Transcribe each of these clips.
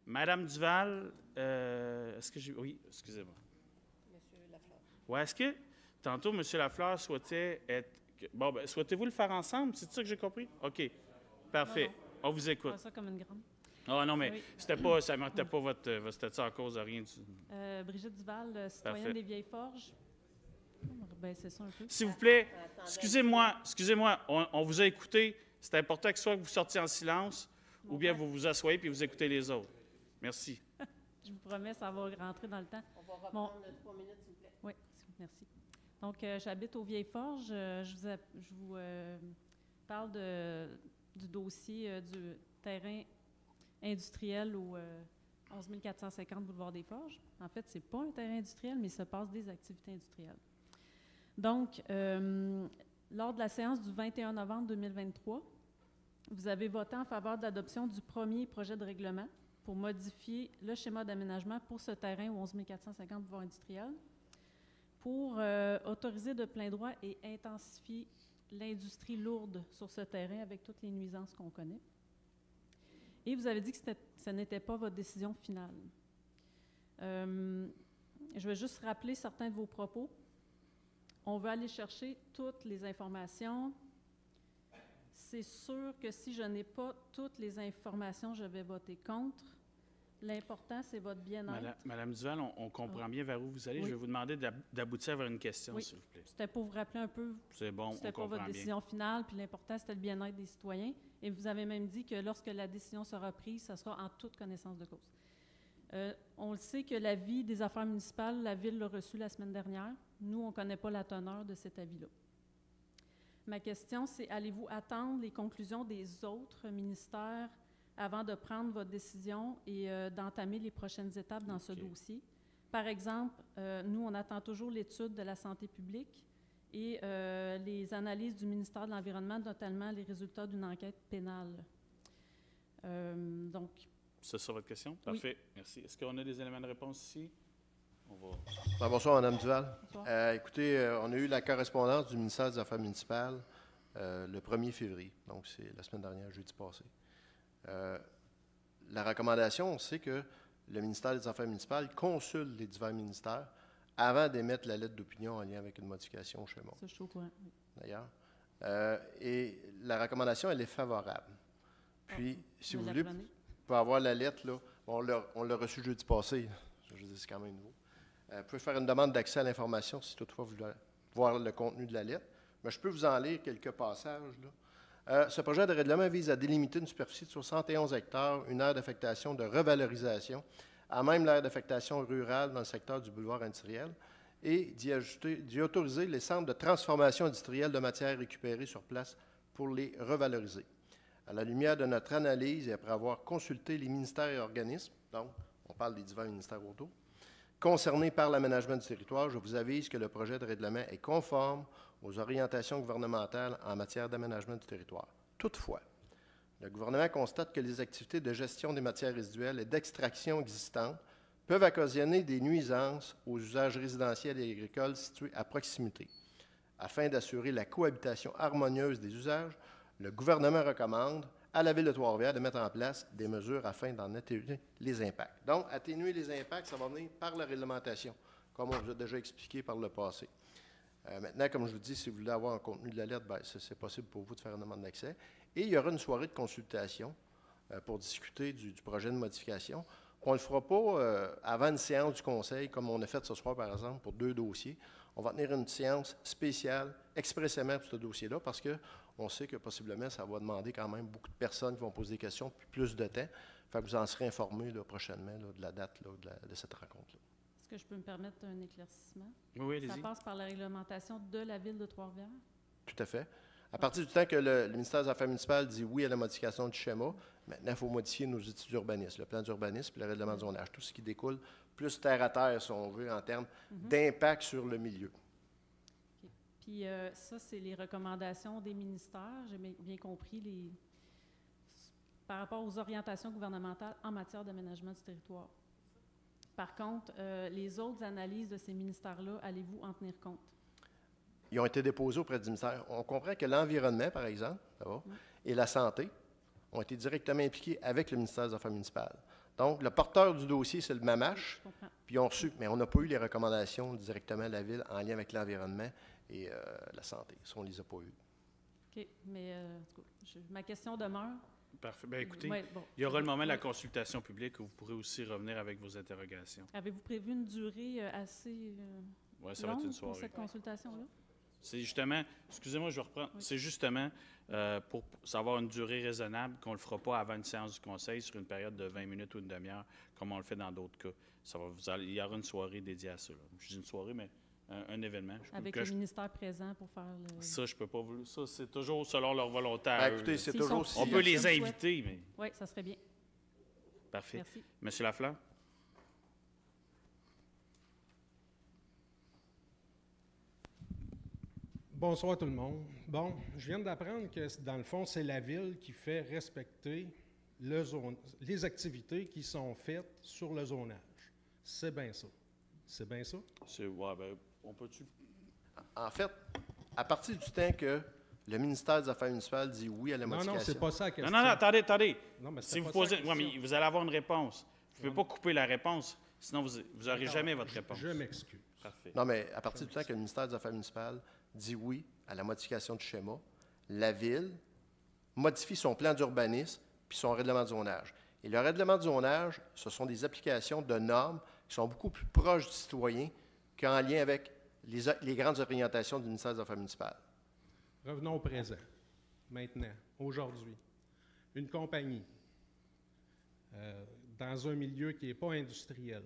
Madame Duval, est-ce que j'ai... Oui, excusez-moi. Monsieur Lafleur. Ouais, est-ce que tantôt, M. Lafleur souhaitait être... Bon, ben, souhaitez-vous le faire ensemble? C'est ça que j'ai compris? OK. Parfait. Non. On vous écoute. Pas ça comme une grande. Ah non, mais Oui. c'était pas, ça ne mettait pas votre statut en cause de rien. Brigitte Duval, citoyenne Parfait. des Vieilles Forges. Ben, c'est ça un peu. S'il vous plaît, Attendez. excusez-moi, on vous a écouté. C'est important que soit que vous sortiez en silence ou bien vous vous asseyez puis vous écoutez les autres. Merci. Je vous promets, ça va rentrer dans le temps. On va reprendre le 3 minutes, s'il vous plaît. Oui, merci. Donc, j'habite aux Vieilles Forges. Je vous parle du dossier du terrain industriel au 11 450 boulevard des Forges. En fait, ce n'est pas un terrain industriel, mais il se passe des activités industrielles. Donc, lors de la séance du 21 novembre 2023, vous avez voté en faveur de l'adoption du premier projet de règlement pour modifier le schéma d'aménagement pour ce terrain au 11 450 boulevard industriel, pour autoriser de plein droit et intensifier l'industrie lourde sur ce terrain avec toutes les nuisances qu'on connaît. Et vous avez dit que ce n'était pas votre décision finale. Je vais juste rappeler certains de vos propos. On veut aller chercher toutes les informations. C'est sûr que si je n'ai pas toutes les informations, je vais voter contre. L'important, c'est votre bien-être. Madame Duval, on comprend bien vers où vous allez. Oui. Je vais vous demander d'aboutir vers une question, Oui. s'il vous plaît. C'était pour vous rappeler un peu. C'est bon, on C'était pas comprend votre bien. décision finale, puis l'important, c'était le bien-être des citoyens. Et vous avez même dit que lorsque la décision sera prise, ça sera en toute connaissance de cause. On le sait que l'avis des affaires municipales, la Ville l'a reçu la semaine dernière. Nous, on ne connaît pas la teneur de cet avis-là. Ma question, c'est allez-vous attendre les conclusions des autres ministères avant de prendre votre décision et d'entamer les prochaines étapes dans ce dossier? Par exemple, nous, on attend toujours l'étude de la santé publique et les analyses du ministère de l'Environnement, notamment les résultats d'une enquête pénale. Donc, C'est ça votre question? Parfait, merci. Est-ce qu'on a des éléments de réponse ici? On va... Bonsoir, Mme Duval. Bonsoir. Écoutez, on a eu la correspondance du ministère des Affaires municipales le 1er février, donc c'est la semaine dernière, jeudi passé. La recommandation, on sait que le ministère des Affaires municipales consulte les divers ministères avant d'émettre la lettre d'opinion en lien avec une modification au schéma. ça, je suis au courant. Oui. D'ailleurs. Et la recommandation, elle est favorable. Puis, si vous voulez, vous pouvez avoir la lettre, là. On l'a reçue jeudi passé. Je veux dire, c'est quand même nouveau. Vous pouvez faire une demande d'accès à l'information si toutefois vous voulez voir le contenu de la lettre. Mais je peux vous en lire quelques passages, là. Ce projet de règlement vise à délimiter une superficie de 71 hectares, une aire d'affectation de revalorisation, à même l'aire d'affectation rurale dans le secteur du boulevard industriel, et d'y autoriser les centres de transformation industrielle de matières récupérées sur place pour les revaloriser. À la lumière de notre analyse et après avoir consulté les ministères et organismes, donc on parle des divers ministères autour, concernés par l'aménagement du territoire, je vous avise que le projet de règlement est conforme aux orientations gouvernementales en matière d'aménagement du territoire. Toutefois, le gouvernement constate que les activités de gestion des matières résiduelles et d'extraction existantes peuvent occasionner des nuisances aux usages résidentiels et agricoles situés à proximité. Afin d'assurer la cohabitation harmonieuse des usages, le gouvernement recommande à la Ville de Trois-Rivières de mettre en place des mesures afin d'en atténuer les impacts. Donc, atténuer les impacts, ça va venir par la réglementation, comme on vous a déjà expliqué par le passé. Maintenant, comme je vous dis, si vous voulez avoir un contenu de la lettre, bien, c'est possible pour vous de faire une demande d'accès. Et il y aura une soirée de consultation pour discuter du projet de modification. On ne le fera pas avant une séance du conseil, comme on a fait ce soir, par exemple, pour 2 dossiers. On va tenir une séance spéciale expressément pour ce dossier-là, parce qu'on sait que possiblement, ça va demander quand même beaucoup de personnes qui vont poser des questions, puis plus de temps. Fait que vous en serez informés là, prochainement là, de la date là, de cette rencontre-là. Est-ce que je peux me permettre un éclaircissement? Oui, allez-y. Ça passe par la réglementation de la Ville de Trois-Rivières? Tout à fait. À partir du temps que le ministère des Affaires municipales dit oui à la modification du schéma, maintenant, il faut modifier nos outils d'urbanisme, le plan d'urbanisme et le règlement de zonage, tout ce qui découle plus terre à terre, si on veut, en termes d'impact sur le milieu. Okay. Puis ça, c'est les recommandations des ministères. J'ai bien compris par rapport aux orientations gouvernementales en matière d'aménagement du territoire. Par contre, les autres analyses de ces ministères-là, allez-vous en tenir compte? Ils ont été déposés auprès du ministère. On comprend que l'environnement, par exemple, et la santé ont été directement impliqués avec le ministère des Affaires municipales. Donc, le porteur du dossier, c'est le MAMACH, Je comprends. puis ils ont reçu, mais on n'a pas eu les recommandations directement de la Ville en lien avec l'environnement et la santé. Ça, on ne les a pas eues. OK, mais en tout cas, ma question demeure. Parfait. Bien, écoutez, Ouais, bon. il y aura le moment de la Ouais. consultation publique où vous pourrez aussi revenir avec vos interrogations. Avez-vous prévu une durée assez Oui, ça va être longue une pour soirée. cette consultation-là? C'est justement, excusez-moi, je reprends. Oui. C'est justement pour savoir une durée raisonnable qu'on ne le fera pas avant une séance du conseil sur une période de 20 minutes ou une demi-heure, comme on le fait dans d'autres cas. Il y aura une soirée dédiée à ça. Là. Je dis une soirée, mais un événement. Avec le ministère présent pour faire le... Ça, je peux pas vous. Ça, c'est toujours selon leur volonté. Ben, à eux, écoutez, là. c'est S'ils toujours... sont- On si- peut si- les si- si- inviter, mais. Oui, ça serait bien. Parfait. Merci. Monsieur Lafleur? Bonsoir tout le monde. Bon, je viens d'apprendre que dans le fond, c'est la Ville qui fait respecter les activités qui sont faites sur le zonage. C'est bien ça. C'est bien ça? Ouais, ben, on peut-tu. En fait, à partir du temps que le ministère des Affaires municipales dit oui à la Non, modification... non, c'est pas ça la question. Non, attendez. Non, mais Si c'était vous pas posez. ça la Ouais, mais question. vous allez avoir une réponse. Vous ne pouvez pas couper la réponse, sinon vous n'aurez D'accord, jamais votre réponse. Je m'excuse. Parfait. Non, mais à partir du temps que le ministère des Affaires municipales dit oui à la modification du schéma, la Ville modifie son plan d'urbanisme puis son règlement de zonage. Et le règlement de zonage, ce sont des applications de normes qui sont beaucoup plus proches du citoyen qu'en lien avec les grandes orientations du ministère des Affaires municipales. Revenons au présent. Maintenant, aujourd'hui, une compagnie dans un milieu qui n'est pas industriel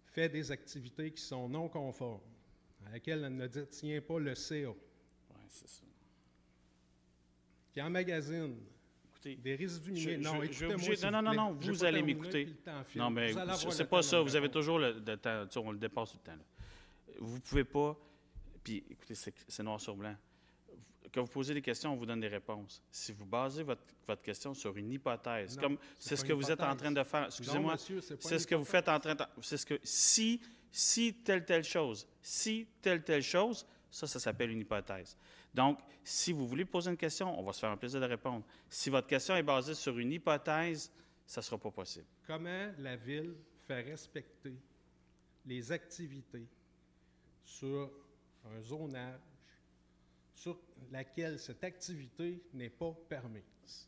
fait des activités qui sont non conformes, à laquelle elle ne détient pas le CA, Oui, c'est ça. qui emmagasine Écoutez, des résidus je- miniers. je- Non, je vais écoutez-moi, obligé- s'il non, vous non, plaît. non, J'ai vous pas allez terminé, m'écouter. puis le temps file. Non, mais Vous allez avoir c'est le pas temps ça. de Vous avez répondre. toujours le temps. Tu sais, on le dépasse tout le temps. Là. Vous pouvez pas. Puis, écoutez, c'est noir sur blanc. Quand vous posez des questions, on vous donne des réponses. Si vous basez votre question sur une hypothèse, Non, comme c'est c'est ce pas que une vous êtes en hypothèse. train de faire. Non, Excusez-moi. monsieur, c'est pas C'est une ce que vous hypothèse. faites en train de. C'est ce que si telle chose, ça s'appelle une hypothèse. Donc, si vous voulez poser une question, on va se faire un plaisir de répondre. Si votre question est basée sur une hypothèse, ça ne sera pas possible. Comment la Ville fait respecter les activités sur un zonage sur laquelle cette activité n'est pas permise?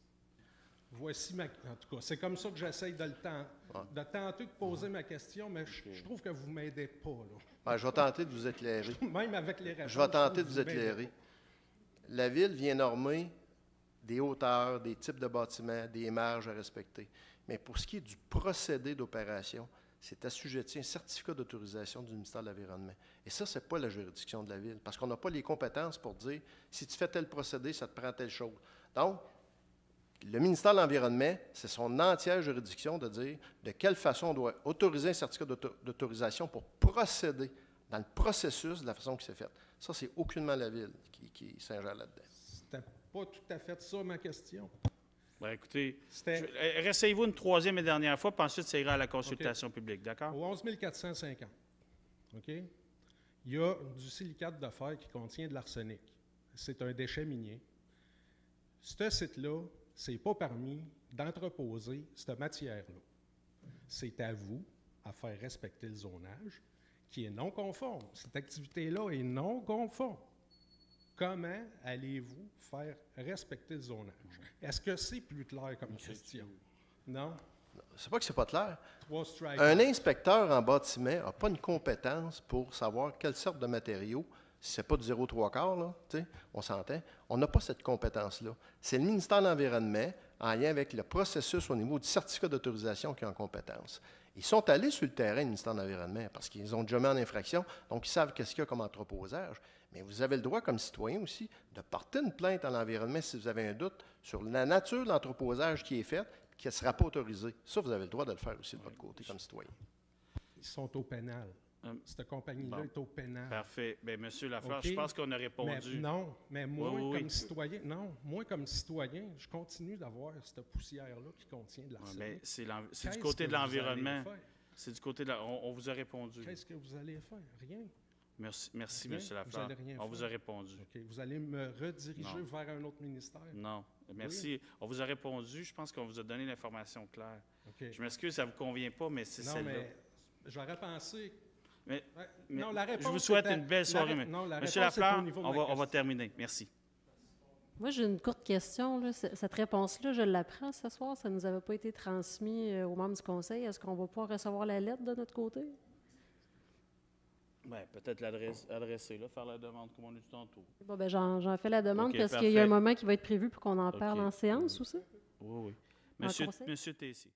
Voici ma... En tout cas, c'est comme ça que j'essaye de tenter de poser ma question, mais je trouve que vous ne m'aidez pas, là. Ben, je vais tenter de vous éclairer. Même avec les réponses. Je vais tenter de trouve vous que m'aidez éclairer. La Ville vient normer des hauteurs, des types de bâtiments, des marges à respecter. Mais pour ce qui est du procédé d'opération, c'est assujetti à un certificat d'autorisation du ministère de l'Environnement. Et ça, ce n'est pas la juridiction de la Ville, parce qu'on n'a pas les compétences pour dire, si tu fais tel procédé, ça te prend telle chose. Donc, le ministère de l'Environnement, c'est son entière juridiction de dire de quelle façon on doit autoriser un certificat d'autorisation pour procéder dans le processus de la façon que c'est fait. Ça, c'est aucunement la Ville qui s'ingère là-dedans. C'était pas tout à fait ça ma question. Ben, écoutez, C'était réessayez-vous une troisième et dernière fois, puis ensuite, ça ira à la consultation publique, d'accord? au 11 450. OK? Il y a du silicate de fer qui contient de l'arsenic. C'est un déchet minier. Ce site-là, c'est pas permis d'entreposer cette matière-là. C'est à vous à faire respecter le zonage qui est non conforme. Cette activité-là est non conforme. Comment allez-vous faire respecter le zonage? Est-ce que c'est plus clair comme question? Non? C'est pas que c'est pas clair. 3 strikes. Un inspecteur en bâtiment n'a pas une compétence pour savoir quelle sorte de matériaux, si ce n'est pas du 0,3 là, tu sais, on s'entend, on n'a pas cette compétence-là. C'est le ministère de l'Environnement, en lien avec le processus au niveau du certificat d'autorisation qui est en compétence. Ils sont allés sur le terrain, le ministère de l'Environnement, parce qu'ils ont déjà mis en infraction, donc ils savent qu'est-ce qu'il y a comme entreposage. Mais vous avez le droit, comme citoyen aussi, de porter une plainte à l'environnement si vous avez un doute sur la nature de l'entreposage qui est fait et qui ne sera pas autorisé. Ça, vous avez le droit de le faire aussi de votre côté comme citoyen. Ils sont au pénal. Cette compagnie-là bon. est au pénal. Parfait. Bien, M. Lafleur, OK. je pense qu'on a Mais répondu. non, mais moi, Oui. comme citoyen, moi, comme citoyen, je continue d'avoir cette poussière-là qui contient de Ouais, l'arsenic. mais c'est du Qu'est-ce côté que de vous allez l'environnement. faire? C'est du côté de on vous a répondu. Qu'est-ce que vous allez faire? Rien. Merci Rien? M. Vous Lafleur. allez rien On vous faire? a répondu. OK. Vous allez me rediriger Non. vers un autre ministère? Non. Merci. On vous a répondu. Je pense qu'on vous a donné l'information claire. OK. Je m'excuse, ça ne vous convient pas, mais c'est Non, celle-là. mais j'aurais pensé... Mais- Ouais, mais non, la réponse je vous souhaite était- une belle soirée. Non, la Monsieur réponse était Lafleur, au niveau de on ma va question. terminer. Merci. Moi, j'ai une courte question. Là. Cette réponse-là, je l'apprends ce soir. Ça ne nous avait pas été transmis aux membres du conseil. Est-ce qu'on va pouvoir recevoir la lettre de notre côté? Ouais, peut-être l'adresser, là, faire la demande comme on a dit tantôt. Bon, ben, j'en fais la demande OK, parce qu'il parfait. y a un moment qui va être prévu pour qu'on en parle OK. en séance aussi. Oui, oui. En conseil? Monsieur Tessier.